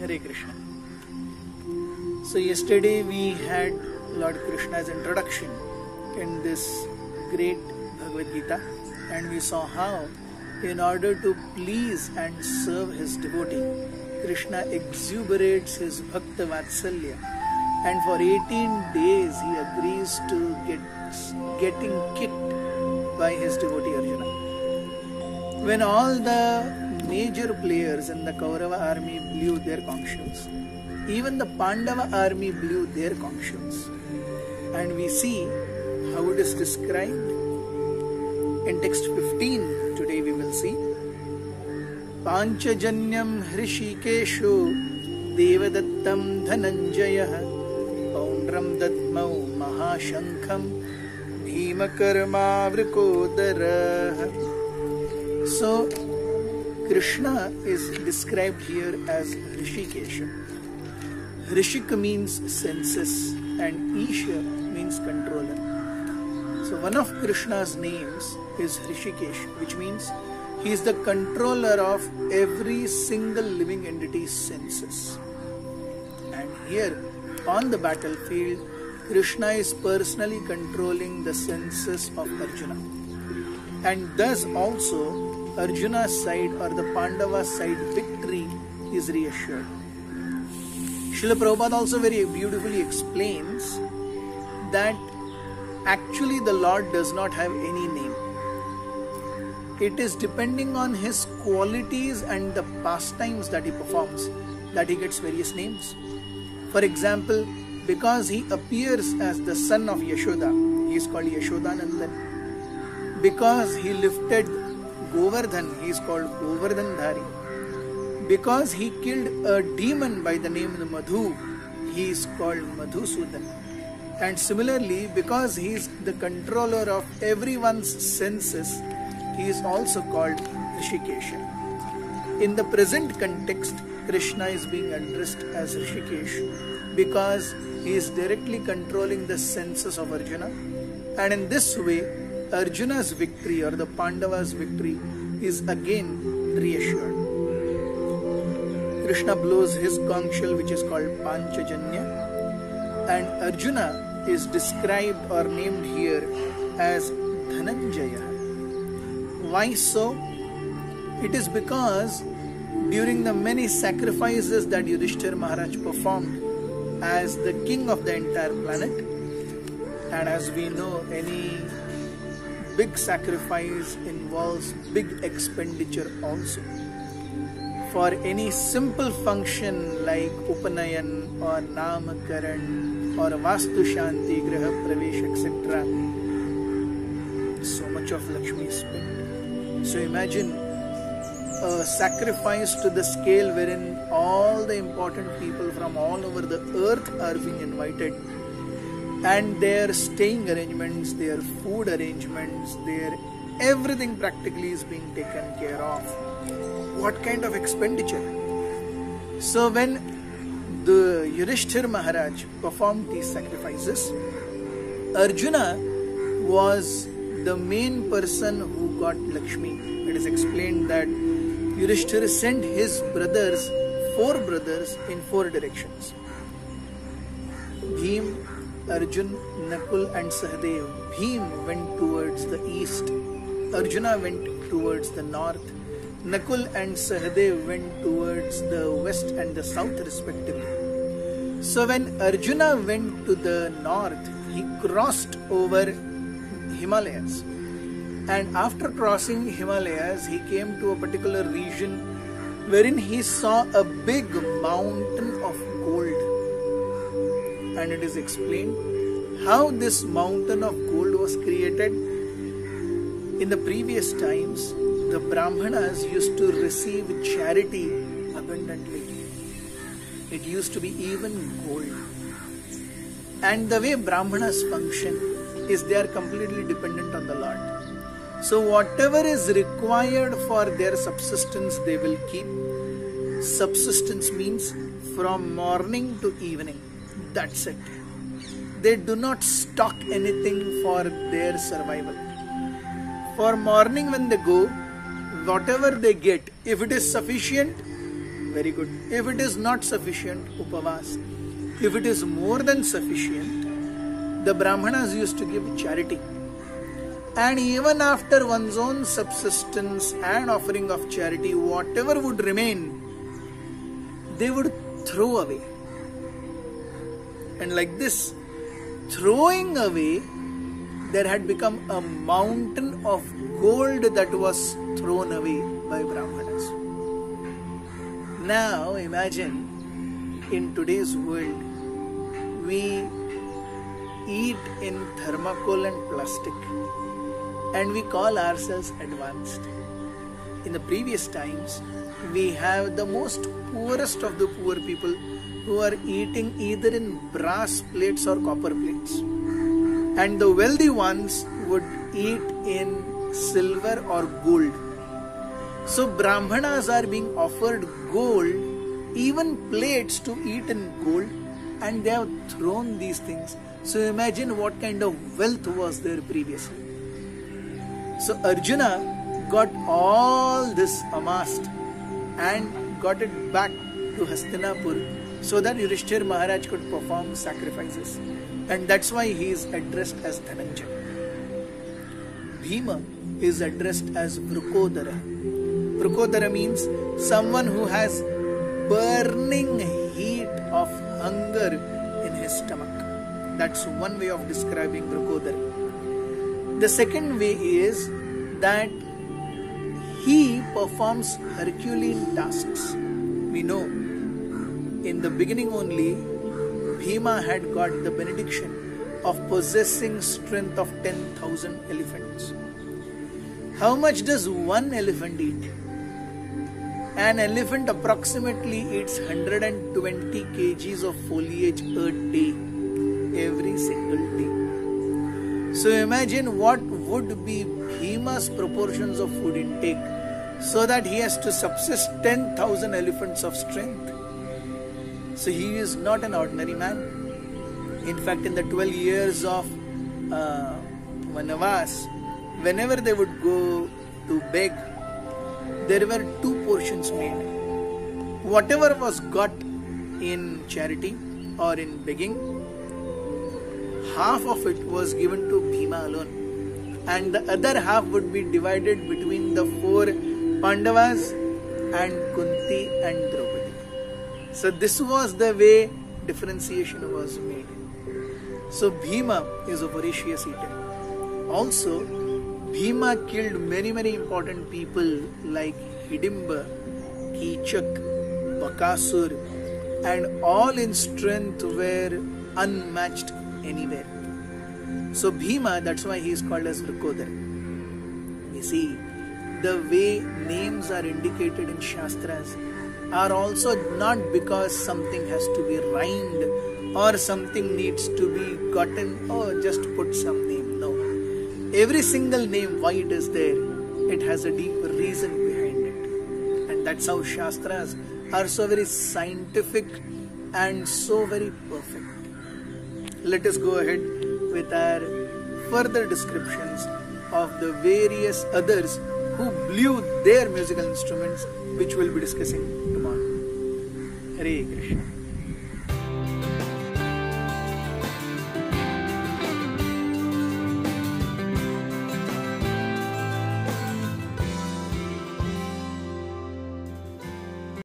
Hare Krishna. So yesterday we had Lord Krishna's introduction in this great Bhagavad Gita, and we saw how in order to please and serve his devotee, Krishna exuberates his Bhakta Vatsalya, and for 18 days he agrees to getting kicked by his devotee Arjuna. When all the major players in the Kaurava army blew their conch shells, even the Pandava army blew their conch shells. And we see how it is described in text 15. Today we will see Panchajanyam Hrishikeshu Devadattam Dhananjayah Paundram Dadmau Mahashankham Bhimakarma Vrikodara. So Krishna is described here as Hrishikesha. Hrishik means senses and Isha means controller. So one of Krishna's names is Hrishikesh, which means he is the controller of every single living entity's senses. And here on the battlefield, Krishna is personally controlling the senses of Arjuna. And thus also Arjuna's side or the Pandava side victory is reassured. Srila Prabhupada also very beautifully explains that actually the Lord does not have any name. It is depending on his qualities and the pastimes that he performs that he gets various names. For example, because he appears as the son of Yashoda, he is called Yashodanandan. Because he lifted Govardhan, he is called Govardhandhari. Because he killed a demon by the name of Madhu, he is called Madhusudan. And similarly, because he is the controller of everyone's senses, he is also called Hrishikesha. In the present context, Krishna is being addressed as Hrishikesh because he is directly controlling the senses of Arjuna. And in this way, Arjuna's victory or the Pandava's victory is again reassured. Krishna blows his conch shell, which is called Panchajanya, and Arjuna is described or named here as Dhananjaya. Why so? It is because during the many sacrifices that Yudhishthira Maharaj performed as the king of the entire planet, and as we know, any big sacrifice involves big expenditure also. For any simple function like Upanayan or Namakaran or Vastu Shanti, Graha Pravesh, etc., so much of Lakshmi is spent. So imagine a sacrifice to the scale wherein all the important people from all over the earth are being invited, and their staying arrangements, their food arrangements, their everything practically is being taken care of. What kind of expenditure? So when the Yudhishthira Maharaj performed these sacrifices, Arjuna was the main person who got Lakshmi. It is explained that Yudhishthira sent his brothers, 4 brothers, in 4 directions. Bhim, Arjun, Nakul and Sahadev. Bhim went towards the east. Arjuna went towards the north. Nakul and Sahadev went towards the west and the south respectively. So when Arjuna went to the north, he crossed over Himalayas. And after crossing Himalayas, he came to a particular region wherein he saw a big mountain of gold. And it is explained how this mountain of gold was created. In the previous times, the Brahmanas used to receive charity abundantly. It used to be even gold. And the way Brahmanas function is they are completely dependent on the Lord. So whatever is required for their subsistence, they will keep. Subsistence means from morning to evening. That's it. They do not stock anything for their survival. For morning when they go, whatever they get, if it is sufficient, very good. If it is not sufficient, upavas. If it is more than sufficient, the Brahmanas used to give charity. And even after one's own subsistence and offering of charity, whatever would remain, they would throw away. And like this, throwing away, there had become a mountain of gold that was thrown away by Brahmanas. Now imagine, in today's world, we eat in thermocol and plastic, and we call ourselves advanced. In the previous times, we have the most poorest of the poor people who are eating either in brass plates or copper plates. And the wealthy ones would eat in silver or gold. So Brahmanas are being offered gold, even plates to eat in gold, and they have thrown these things. So imagine what kind of wealth was there previously. So Arjuna got all this amassed and got it back to Hastinapur so that Yudhishthir Maharaj could perform sacrifices. And that's why he is addressed as Dhananjay. Bhima is addressed as Vrukodara. Vrukodara means someone who has burning heat of hunger in his stomach. That's one way of describing Vrukodara. The second way is that he performs Herculean tasks. We know in the beginning only, Bhima had got the benediction of possessing strength of 10,000 elephants. How much does one elephant eat? An elephant approximately eats 120 kgs of foliage a day, every single day. So imagine what would be Bhima's proportions of food intake so that he has to subsist 10,000 elephants of strength. So he is not an ordinary man. In fact, in the 12 years of Vanavas, whenever they would go to beg, there were two portions made. Whatever was got in charity or in begging, half of it was given to Bhima alone, and the other half would be divided between the 4 Pandavas and Kunti and Draupadi. So this was the way differentiation was made. So Bhima is a voracious eater. Also, Bhima killed many important people like Hidimba, Kichak, Bakasur, and all in strength were unmatched anywhere. So Bhima, that's why he is called as Vrukodara. You see, the way names are indicated in Shastras are also not because something has to be rhymed or something needs to be gotten, oh just put some name. No. Every single name, why it is there, it has a deep reason behind it. And that's how Shastras are so very scientific and so very perfect. Let us go ahead with our further descriptions of the various others who blew their musical instruments, which we'll be discussing tomorrow. Hare Krishna.